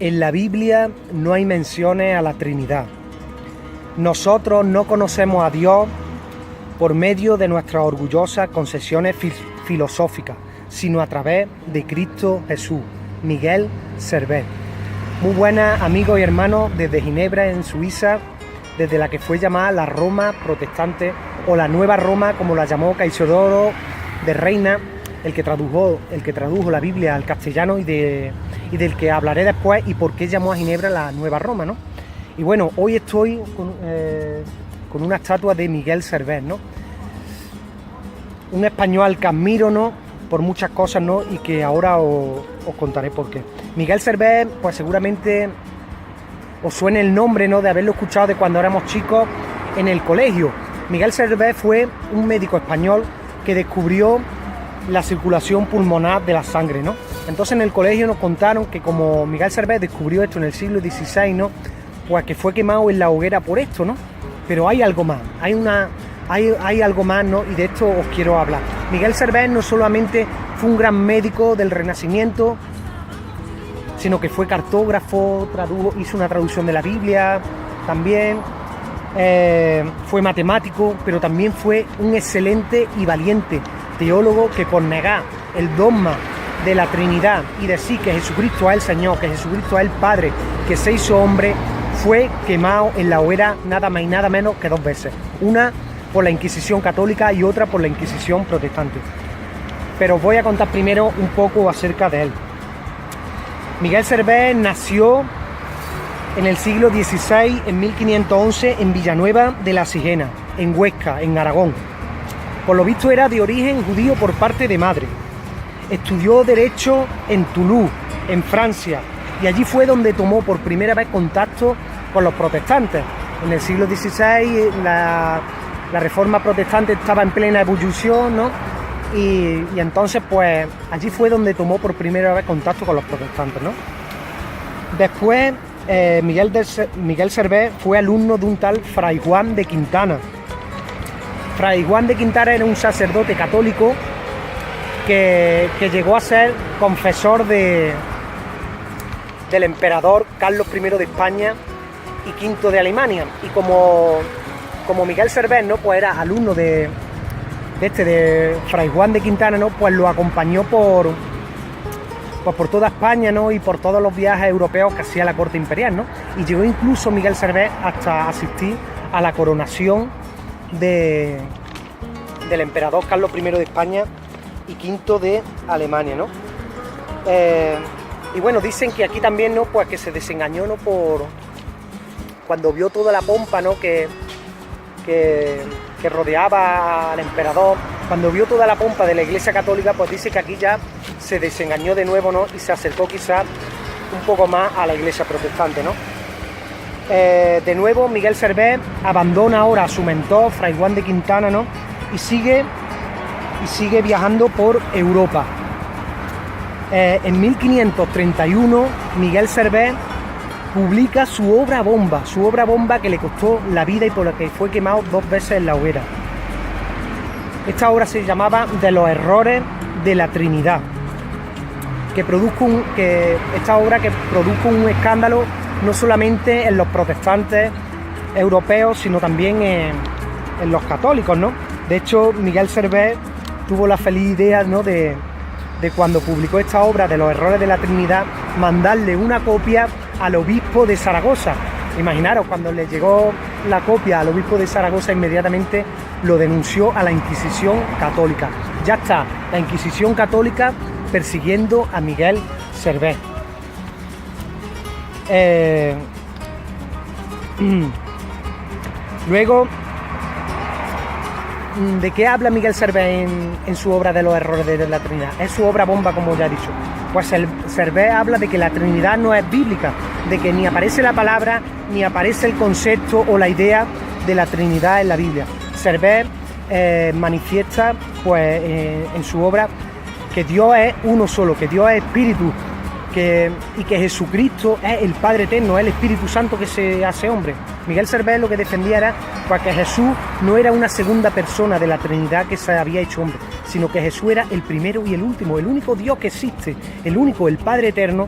En la Biblia no hay menciones a la Trinidad. Nosotros no conocemos a Dios por medio de nuestras orgullosas concesiones filosóficas, sino a través de Cristo Jesús. Miguel Servet. Muy buenas amigos y hermanos desde Ginebra, en Suiza, desde la que fue llamada la Roma protestante o la Nueva Roma, como la llamó Cassiodoro de Reina, el que tradujo la Biblia al castellano y del que hablaré después, y por qué llamó a Ginebra la Nueva Roma, ¿no? Y bueno, hoy estoy con una estatua de Miguel Servet, ¿no? Un español que admiro, ¿no?, por muchas cosas, ¿no?, y que ahora os contaré por qué. Miguel Servet, pues seguramente os suene el nombre, ¿no?, de haberlo escuchado de cuando éramos chicos en el colegio. Miguel Servet fue un médico español que descubrió la circulación pulmonar de la sangre, ¿no? Entonces en el colegio nos contaron que como Miguel Servet descubrió esto en el siglo XVI, ¿no?, pues que fue quemado en la hoguera por esto, ¿no? Pero hay algo más, hay algo más, ¿no? Y de esto os quiero hablar. Miguel Servet no solamente fue un gran médico del Renacimiento, sino que fue cartógrafo, hizo una traducción de la Biblia, también fue matemático, pero también fue un excelente y valiente teólogo que, por negar el dogma de la Trinidad y decir que Jesucristo es el Señor, que Jesucristo es el Padre, que se hizo hombre, fue quemado en la hoguera nada más y nada menos que 2 veces. Una por la Inquisición católica y otra por la Inquisición protestante. Pero os voy a contar primero un poco acerca de él. Miguel Servet nació en el siglo XVI, en 1511, en Villanueva de la Sigena, en Huesca, en Aragón. Por lo visto era de origen judío por parte de madre. Estudió Derecho en Toulouse, en Francia, y allí fue donde tomó por primera vez contacto con los protestantes. En el siglo XVI la Reforma protestante estaba en plena ebullición, ¿no? Y entonces pues allí fue donde tomó por primera vez contacto con los protestantes, ¿no? Después Miguel Servet fue alumno de un tal Fray Juan de Quintana. Fray Juan de Quintana era un sacerdote católico que llegó a ser confesor del emperador Carlos I de España y V de Alemania. Y como Miguel Servet, ¿no?, pues era alumno de Fray Juan de Quintana, ¿no?, pues lo acompañó por toda España, ¿no?, y por todos los viajes europeos que hacía la corte imperial, ¿no? Y llegó incluso Miguel Servet hasta asistir a la coronación del emperador Carlos I de España y V de Alemania, ¿no? Y bueno, dicen que aquí también, ¿no?, pues que se desengañó, ¿no?, cuando vio toda la pompa, ¿no?, que rodeaba al emperador. Cuando vio toda la pompa de la Iglesia Católica, pues dice que aquí ya se desengañó de nuevo, ¿no?, y se acercó quizás un poco más a la Iglesia protestante, ¿no? De nuevo Miguel Servet abandona ahora a su mentor Fray Juan de Quintana, ¿no?, y sigue viajando por Europa. En 1531 Miguel Servet publica su obra bomba que le costó la vida y por la que fue quemado 2 veces en la hoguera. Esta obra se llamaba De los errores de la Trinidad, esta obra que produjo un escándalo no solamente en los protestantes europeos, sino también en los católicos, ¿no? De hecho, Miguel Servet tuvo la feliz idea, ¿no?, de cuando publicó esta obra de los errores de la Trinidad, mandarle una copia al obispo de Zaragoza. Imaginaros, cuando le llegó la copia al obispo de Zaragoza, inmediatamente lo denunció a la Inquisición católica. Ya está, la Inquisición católica persiguiendo a Miguel Servet. Luego, ¿de qué habla Miguel Servet en su obra de los errores de la Trinidad? Es su obra bomba, como ya he dicho. Pues Servet habla de que la Trinidad no es bíblica, de que ni aparece la palabra, ni aparece el concepto o la idea de la Trinidad en la Biblia. Servet manifiesta, pues, en su obra que Dios es uno solo, que Dios es espíritu, y que Jesucristo es el Padre eterno, es el Espíritu Santo que se hace hombre. Miguel Servet lo que defendía era pues, que Jesús no era una segunda persona de la Trinidad que se había hecho hombre, sino que Jesús era el primero y el último, el único Dios que existe, el único, el Padre eterno,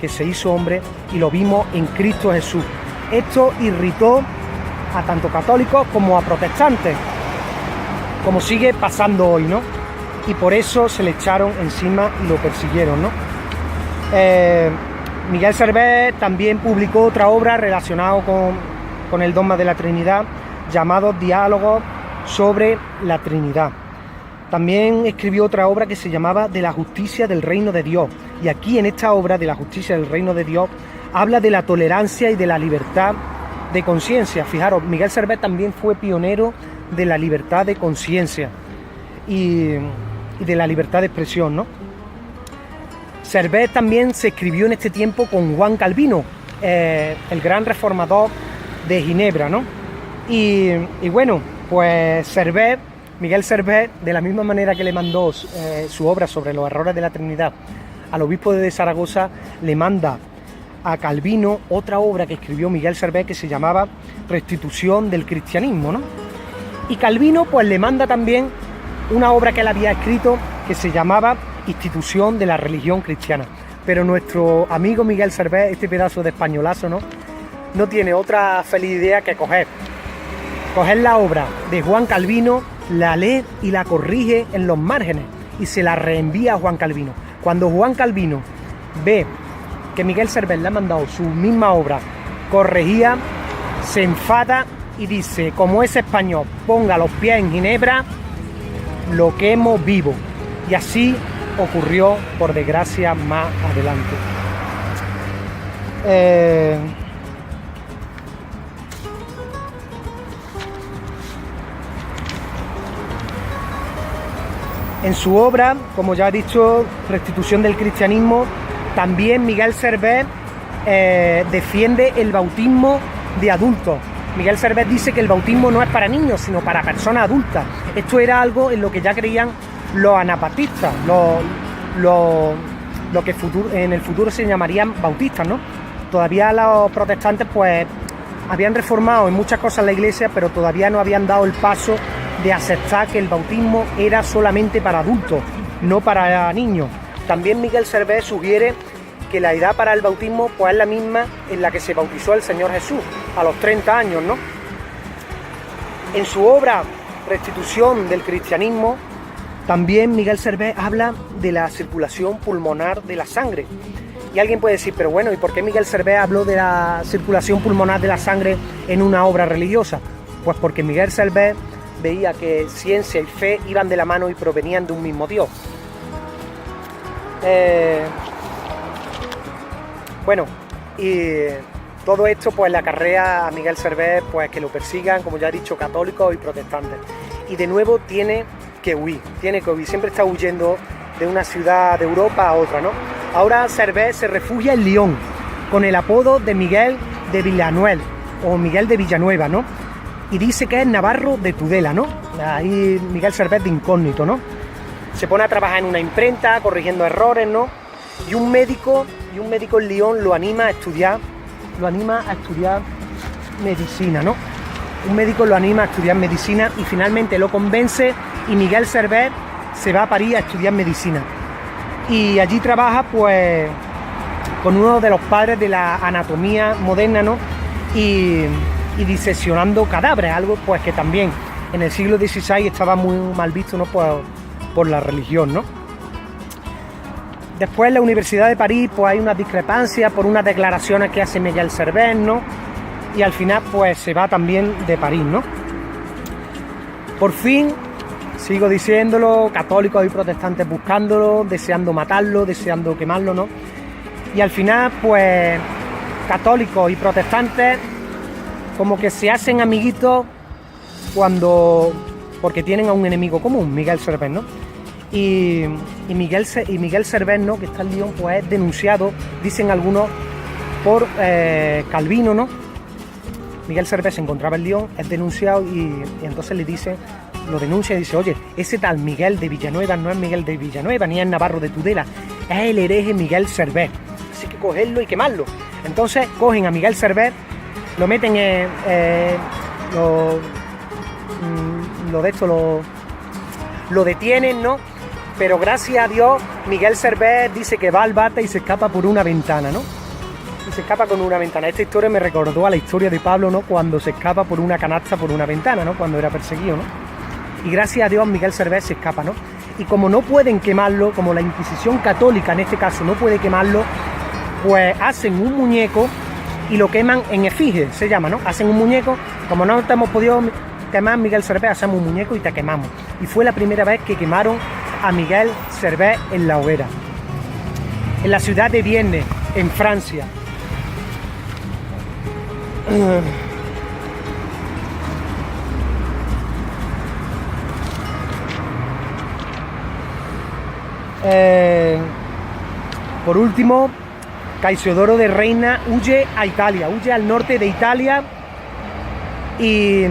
que se hizo hombre y lo vimos en Cristo Jesús. Esto irritó a tanto católicos como a protestantes, como sigue pasando hoy, ¿no? Y por eso se le echaron encima y lo persiguieron, ¿no? Miguel Servet también publicó otra obra relacionada con el dogma de la Trinidad, llamado Diálogos sobre la Trinidad. También escribió otra obra que se llamaba De la justicia del reino de Dios. Y aquí en esta obra de la justicia del reino de Dios habla de la tolerancia y de la libertad de conciencia. Fijaros, Miguel Servet también fue pionero de la libertad de conciencia y de la libertad de expresión, ¿no? Servet también se escribió en este tiempo con Juan Calvino, el gran reformador de Ginebra, ¿no? Y bueno, pues Miguel Servet, de la misma manera que le mandó su obra sobre los errores de la Trinidad al obispo de Zaragoza, le manda a Calvino otra obra que escribió Miguel Servet que se llamaba Restitución del cristianismo, ¿no? Y Calvino pues le manda también una obra que él había escrito que se llamaba Institución de la religión cristiana. Pero nuestro amigo Miguel Servet, este pedazo de españolazo, no tiene otra feliz idea que coger la obra de Juan Calvino, la lee y la corrige en los márgenes y se la reenvía a Juan Calvino. Cuando Juan Calvino ve que Miguel Servet le ha mandado su misma obra corregida, se enfada y dice: como es español, ponga los pies en Ginebra, lo quemo vivo. Y así ocurrió, por desgracia, más adelante. En su obra, como ya he dicho, Restitución del cristianismo, también Miguel Servet defiende el bautismo de adultos. Miguel Servet dice que el bautismo no es para niños, sino para personas adultas. Esto era algo en lo que ya creían los anabatistas, lo que en el futuro se llamarían bautistas, ¿no? Todavía los protestantes pues habían reformado en muchas cosas la iglesia, pero todavía no habían dado el paso de aceptar que el bautismo era solamente para adultos, no para niños. También Miguel Servet sugiere que la edad para el bautismo pues es la misma en la que se bautizó el Señor Jesús, a los 30 años, ¿no? En su obra Restitución del cristianismo, también Miguel Servet habla de la circulación pulmonar de la sangre. Y alguien puede decir, pero bueno, ¿y por qué Miguel Servet habló de la circulación pulmonar de la sangre en una obra religiosa? Pues porque Miguel Servet veía que ciencia y fe iban de la mano y provenían de un mismo Dios. Bueno, y todo esto pues le acarrea a Miguel Servet pues que lo persigan, como ya he dicho, católicos y protestantes. Y de nuevo tiene que huir, siempre está huyendo de una ciudad de Europa a otra, ¿no? Ahora Servet se refugia en Lyon, con el apodo de Miguel de Villanueva, o Miguel de Villanueva, ¿no? Y dice que es navarro de Tudela, ¿no? Ahí Miguel Servet de incógnito, ¿no? Se pone a trabajar en una imprenta, corrigiendo errores, ¿no? Y un médico en Lyon lo anima a estudiar medicina, ¿no? Un médico lo anima a estudiar medicina y finalmente lo convence y Miguel Servet se va a París a estudiar medicina. Y allí trabaja pues con uno de los padres de la anatomía moderna, ¿no? Y diseccionando cadáveres, algo pues que también en el siglo XVI estaba muy mal visto, ¿no? Por la religión, ¿no? Después en la Universidad de París pues hay unas discrepancias por unas declaraciones que hace Miguel Servet, ¿no? Y al final pues se va también de París, ¿no? Por fin, sigo diciéndolo, católicos y protestantes buscándolo, deseando matarlo, deseando quemarlo, ¿no? Y al final pues católicos y protestantes como que se hacen amiguitos porque tienen a un enemigo común, Miguel Servet, ¿no? Y Miguel Servet, ¿no? Que está en Lyon, pues es denunciado, dicen algunos, por Calvino, ¿no? Miguel Servet se encontraba en Lyon, es denunciado y entonces lo denuncia y dice: oye, ese tal Miguel de Villanueva no es Miguel de Villanueva, ni es navarro de Tudela, es el hereje Miguel Servet, así que cogerlo y quemarlo. Entonces cogen a Miguel Servet, lo meten lo detienen, ¿no? Pero gracias a Dios Miguel Servet dice que va al bate y se escapa por una ventana, ¿no? y se escapa con una ventana. Esta historia me recordó a la historia de Pablo, ¿no? Cuando se escapa por una canasta por una ventana, ¿no? Cuando era perseguido, ¿no? Y gracias a Dios Miguel Servet se escapa, ¿no? Y como no pueden quemarlo, como la Inquisición católica en este caso no puede quemarlo, pues hacen un muñeco y lo queman en efigie, se llama, ¿no? Hacen un muñeco, como no te hemos podido quemar Miguel Servet, hacemos un muñeco y te quemamos. Y fue la primera vez que quemaron a Miguel Servet en la hoguera. En la ciudad de Vienne, en Francia. Por último, Cassiodoro de Reina huye a Italia, huye al norte de Italia y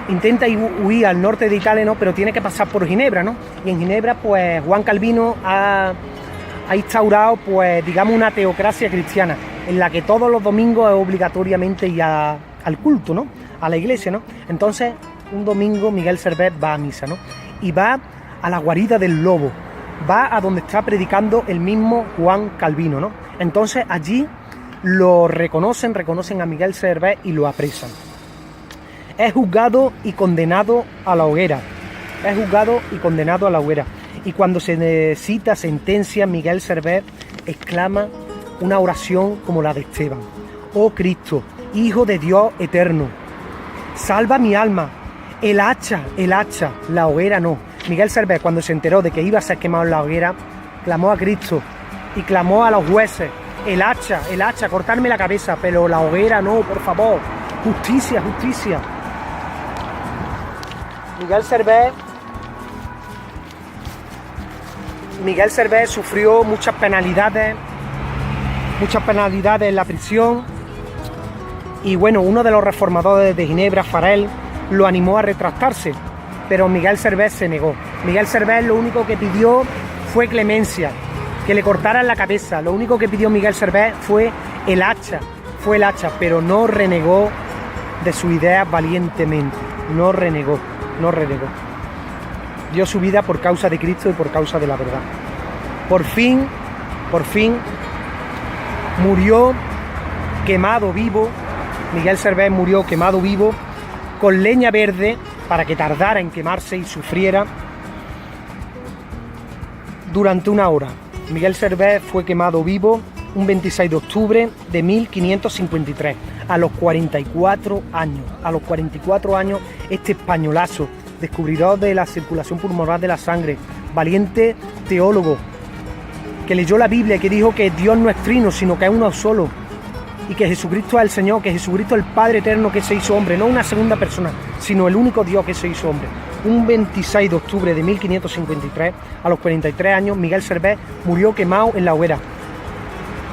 intenta huir al norte de Italia, ¿no? Pero tiene que pasar por Ginebra, ¿no? Y en Ginebra, pues Juan Calvino ha instaurado, pues digamos, una teocracia cristiana en la que todos los domingos es obligatoriamente ir al culto, ¿no? A la iglesia, ¿no? Entonces, un domingo Miguel Servet va a misa, ¿no? Y va a la guarida del lobo, va a donde está predicando el mismo Juan Calvino, ¿no? Entonces allí lo reconocen a Miguel Servet y lo apresan. Es juzgado y condenado a la hoguera. Es juzgado y condenado a la hoguera. Y cuando se necesita sentencia, Miguel Servet exclama una oración como la de Esteban. Oh Cristo, Hijo de Dios eterno, salva mi alma. El hacha, la hoguera no. Miguel Servet, cuando se enteró de que iba a ser quemado en la hoguera, clamó a Cristo y clamó a los jueces: el hacha, cortarme la cabeza, pero la hoguera no, por favor. Justicia, justicia. Miguel Servet sufrió muchas penalidades en la prisión. Y bueno, uno de los reformadores de Ginebra, Farel, lo animó a retractarse, pero Miguel Servet se negó. Miguel Servet lo único que pidió fue clemencia, que le cortaran la cabeza. Lo único que pidió Miguel Servet fue el hacha, pero no renegó de su idea valientemente. No renegó. Dio su vida por causa de Cristo y por causa de la verdad. Por fin, murió quemado vivo. Miguel Servet murió quemado vivo con leña verde para que tardara en quemarse y sufriera durante una hora. Miguel Servet fue quemado vivo un 26 de octubre de 1553, a los 44 años. A los 44 años, este españolazo, descubridor de la circulación pulmonar de la sangre, valiente teólogo, que leyó la Biblia y que dijo que Dios no es trino, sino que es uno solo, y que Jesucristo es el Señor, que Jesucristo es el Padre eterno que se hizo hombre, no una segunda persona, sino el único Dios que se hizo hombre. Un 26 de octubre de 1553, a los 43 años, Miguel Servet murió quemado en la hoguera,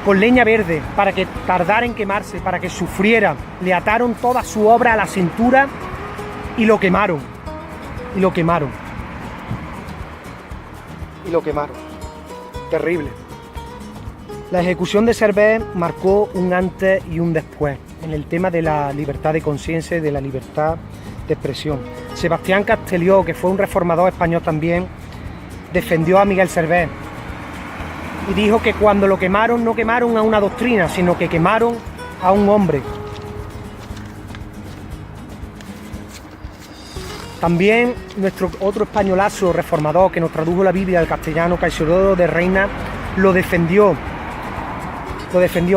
con leña verde, para que tardara en quemarse, para que sufriera. Le ataron toda su obra a la cintura y lo quemaron. Terrible. La ejecución de Servet marcó un antes y un después en el tema de la libertad de conciencia y de la libertad de expresión. Sebastián Castelló, que fue un reformador español también, defendió a Miguel Servet y dijo que cuando lo quemaron, no quemaron a una doctrina, sino que quemaron a un hombre. También nuestro otro españolazo reformador que nos tradujo la Biblia al castellano, Cassiodoro de Reina, lo defendió,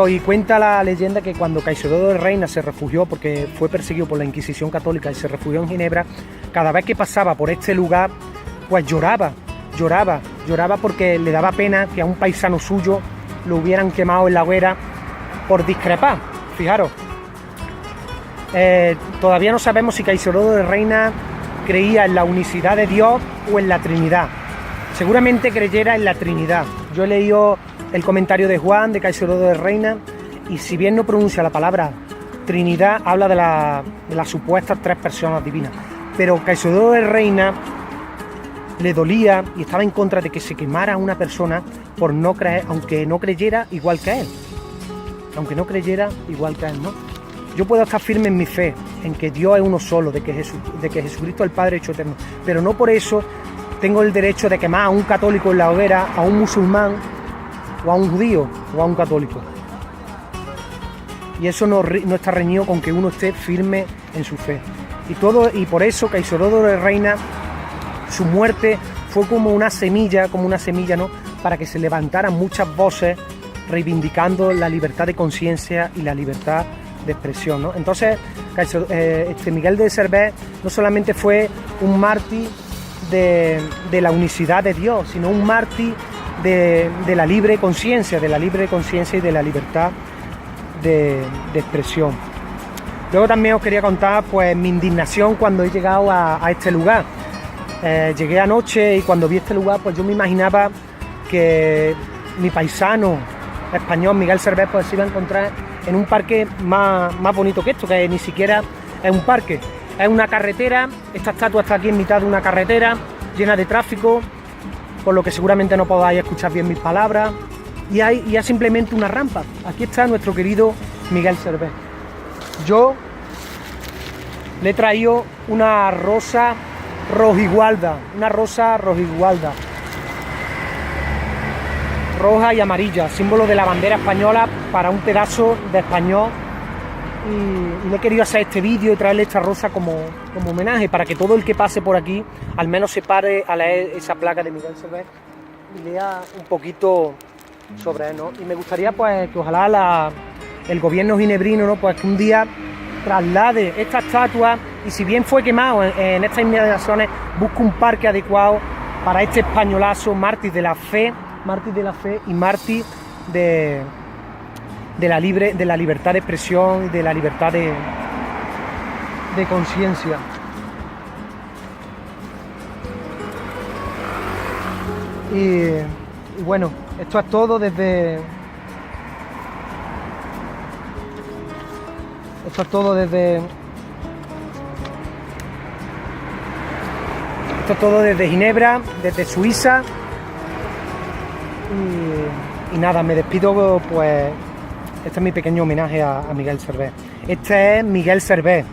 y cuenta la leyenda que cuando Cassiodoro de Reina se refugió, porque fue perseguido por la Inquisición católica y se refugió en Ginebra, cada vez que pasaba por este lugar, pues lloraba porque le daba pena que a un paisano suyo lo hubieran quemado en la hoguera por discrepar. Fijaros, todavía no sabemos si Cassiodoro de Reina creía en la unicidad de Dios o en la Trinidad. Seguramente creyera en la Trinidad. Yo he leído el comentario de Juan, de Cassiodoro de Reina, y si bien no pronuncia la palabra Trinidad, habla de las supuestas tres personas divinas. Pero Cassiodoro de Reina le dolía y estaba en contra de que se quemara a una persona por no creer, aunque no creyera igual que él. ¿No? Yo puedo estar firme en mi fe, en que Dios es uno solo, de que Jesucristo es el Padre hecho eterno, pero no por eso tengo el derecho de quemar a un católico en la hoguera, a un musulmán, o a un judío, o a un católico. y eso no está reñido con que uno esté firme en su fe. Y por eso Caixododo de Reina, su muerte fue como una semilla, ¿no?, para que se levantaran muchas voces reivindicando la libertad de conciencia y la libertad de expresión, ¿no? Entonces, Miguel de Servet no solamente fue un mártir de la unicidad de Dios, sino un mártir de la libre conciencia, y de la libertad de expresión. Luego también os quería contar pues mi indignación cuando he llegado a este lugar. Llegué anoche y cuando vi este lugar, pues yo me imaginaba que mi paisano español Miguel Servet pues se iba a encontrar en un parque más bonito que esto, que ni siquiera es un parque, es una carretera. Esta estatua está aquí en mitad de una carretera llena de tráfico, por lo que seguramente no podáis escuchar bien mis palabras, y hay simplemente una rampa. Aquí está nuestro querido Miguel Servet. Yo le he traído una rosa rojigualda, roja y amarilla, símbolo de la bandera española para un pedazo de español, y le he querido hacer este vídeo y traerle esta rosa como homenaje, para que todo el que pase por aquí al menos se pare a leer esa placa de Miguel Servet y lea un poquito sobre él, ¿no? Y me gustaría pues que ojalá el gobierno ginebrino, ¿no?, pues que un día traslade esta estatua, y si bien fue quemado en estas inmediaciones, busque un parque adecuado para este españolazo, mártir de la fe y mártir de la libertad de expresión y de la libertad de conciencia. Y bueno, esto es todo desde Ginebra, desde Suiza. Y nada, me despido, pues este es mi pequeño homenaje a Miguel Servet. Este es Miguel Servet,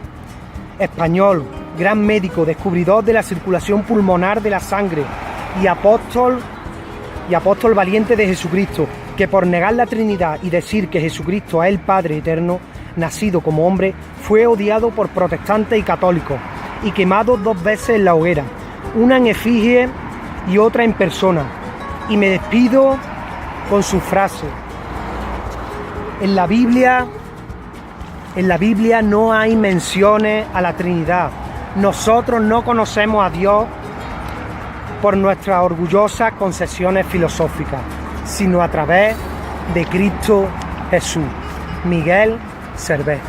español, gran médico, descubridor de la circulación pulmonar de la sangre y apóstol valiente de Jesucristo, que por negar la Trinidad y decir que Jesucristo es el Padre eterno, nacido como hombre, fue odiado por protestantes y católicos y quemado 2 veces en la hoguera, una en efigie y otra en persona. Y me despido con su frase: en la Biblia no hay menciones a la Trinidad. Nosotros no conocemos a Dios por nuestras orgullosas concesiones filosóficas, sino a través de Cristo Jesús. Miguel Servet.